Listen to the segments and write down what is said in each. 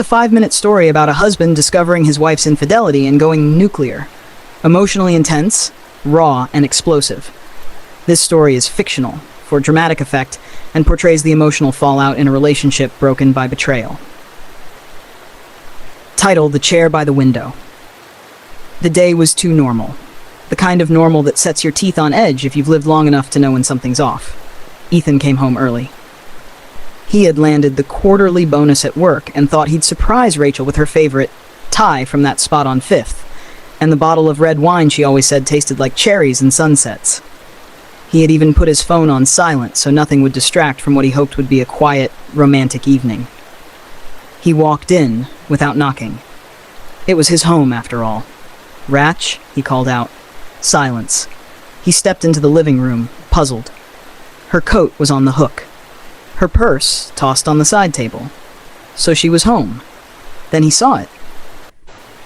A 5-minute story about a husband discovering his wife's infidelity and going nuclear. Emotionally intense, raw, and explosive. This story is fictional, for dramatic effect, and portrays the emotional fallout in a relationship broken by betrayal. Title: The Chair by the Window. The day was too normal. The kind of normal that sets your teeth on edge if you've lived long enough to know when something's off. Ethan came home early. He had landed the quarterly bonus at work and thought he'd surprise Rachel with her favorite tie from that spot on 5th, and the bottle of red wine she always said tasted like cherries and sunsets. He had even put his phone on silent so nothing would distract from what he hoped would be a quiet, romantic evening. He walked in without knocking. It was his home, after all. "Ratch," he called out. Silence. He stepped into the living room, puzzled. Her coat was on the hook. Her purse tossed on the side table. So she was home. Then he saw it.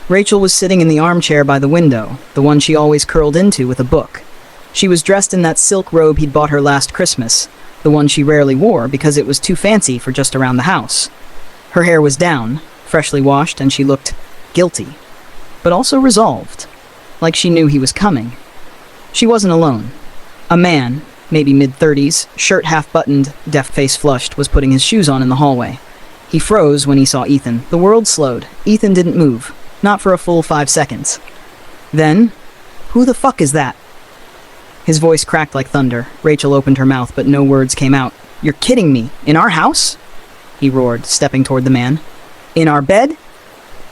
Rachel was sitting in the armchair by the window, the one she always curled into with a book. She was dressed in that silk robe he'd bought her last Christmas, the one she rarely wore because it was too fancy for just around the house. Her hair was down, freshly washed, and she looked guilty, but also resolved, like she knew he was coming. She wasn't alone. A man, maybe mid-30s, shirt half-buttoned, deaf face flushed, was putting his shoes on in the hallway. He froze when he saw Ethan. The world slowed. Ethan didn't move, not for a full 5 seconds. Then, "Who the fuck is that?" His voice cracked like thunder. Rachel opened her mouth, but no words came out. "You're kidding me. In our house?" he roared, stepping toward the man. "In our bed?"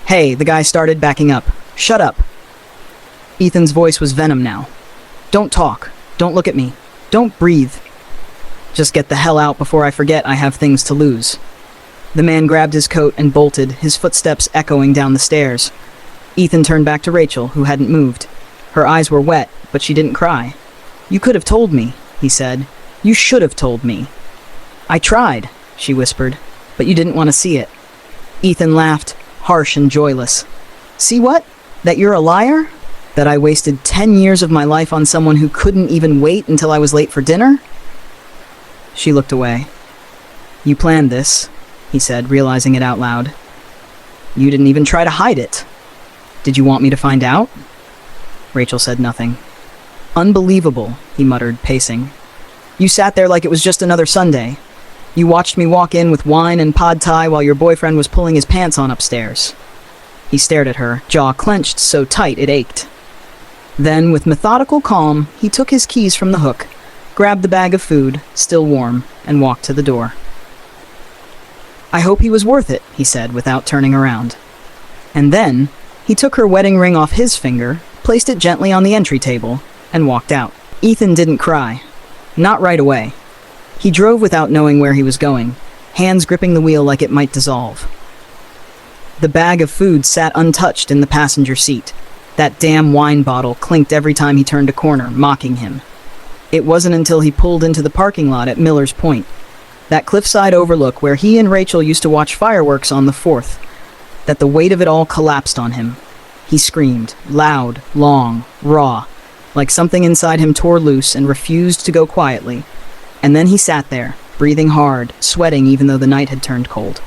"Hey," the guy started, backing up. "Shut up." Ethan's voice was venom now. "Don't talk. Don't look at me. Don't breathe. Just get the hell out before I forget I have things to lose." The man grabbed his coat and bolted, his footsteps echoing down the stairs. Ethan turned back to Rachel, who hadn't moved. Her eyes were wet, but she didn't cry. "You could have told me," he said. "You should have told me." "I tried," she whispered, "but you didn't want to see it." Ethan laughed, harsh and joyless. "See what? That you're a liar? That I wasted 10 years of my life on someone who couldn't even wait until I was late for dinner?" She looked away. "You planned this," he said, realizing it out loud. "You didn't even try to hide it. Did you want me to find out?" Rachel said nothing. "Unbelievable," he muttered, pacing. "You sat there like it was just another Sunday. You watched me walk in with wine and pad thai while your boyfriend was pulling his pants on upstairs." He stared at her, jaw clenched so tight it ached. Then, with methodical calm, he took his keys from the hook, grabbed the bag of food, still warm, and walked to the door. "I hope he was worth it," he said, without turning around. And then, he took her wedding ring off his finger, placed it gently on the entry table, and walked out. Ethan didn't cry. Not right away. He drove without knowing where he was going, hands gripping the wheel like it might dissolve. The bag of food sat untouched in the passenger seat. That damn wine bottle clinked every time he turned a corner, mocking him. It wasn't until he pulled into the parking lot at Miller's Point, that cliffside overlook where he and Rachel used to watch fireworks on the 4th, that the weight of it all collapsed on him. He screamed, loud, long, raw, like something inside him tore loose and refused to go quietly. And then he sat there, breathing hard, sweating even though the night had turned cold.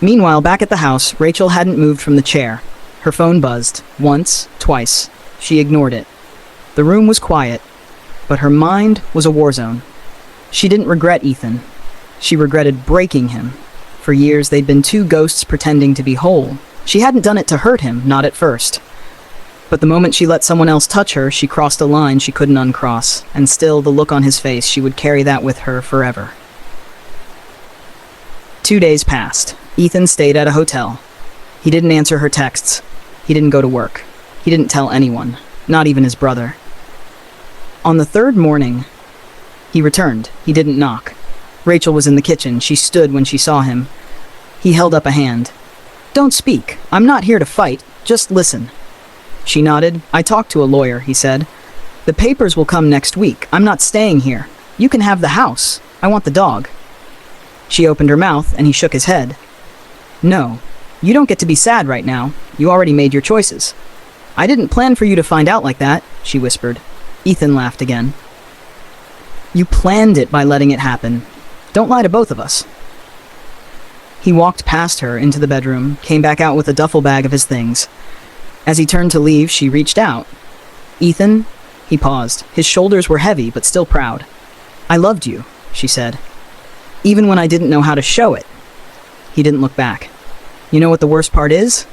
Meanwhile, back at the house, Rachel hadn't moved from the chair. Her phone buzzed. Once, twice. She ignored it. The room was quiet, but her mind was a war zone. She didn't regret Ethan. She regretted breaking him. For years, they'd been two ghosts pretending to be whole. She hadn't done it to hurt him, not at first. But the moment she let someone else touch her, she crossed a line she couldn't uncross, and still, the look on his face, she would carry that with her forever. 2 days passed. Ethan stayed at a hotel. He didn't answer her texts. He didn't go to work. He didn't tell anyone, not even his brother. On the 3rd morning, he returned. He didn't knock. Rachel was in the kitchen. She stood when she saw him. He held up a hand. "Don't speak. I'm not here to fight. Just listen." She nodded. "I talked to a lawyer," he said. "The papers will come next week. I'm not staying here. You can have the house. I want the dog." She opened her mouth, and he shook his head. "No, you don't get to be sad right now. You already made your choices." "I didn't plan for you to find out like that," she whispered. Ethan laughed again. "You planned it by letting it happen. Don't lie to both of us." He walked past her into the bedroom, came back out with a duffel bag of his things. As he turned to leave, she reached out. "Ethan?" He paused. His shoulders were heavy, but still proud. "I loved you," she said. "Even when I didn't know how to show it." He didn't look back. "You know what the worst part is?"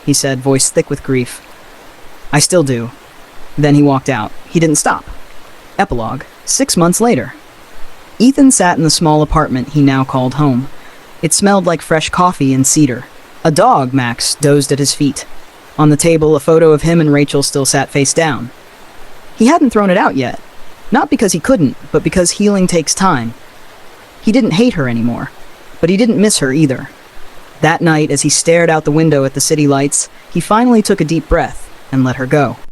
he said, voice thick with grief. "I still do." Then he walked out. He didn't stop. Epilogue, 6 months later. Ethan sat in the small apartment he now called home. It smelled like fresh coffee and cedar. A dog, Max, dozed at his feet. On the table, a photo of him and Rachel still sat face down. He hadn't thrown it out yet. Not because he couldn't, but because healing takes time. He didn't hate her anymore, but he didn't miss her either. That night, as he stared out the window at the city lights, he finally took a deep breath and let her go.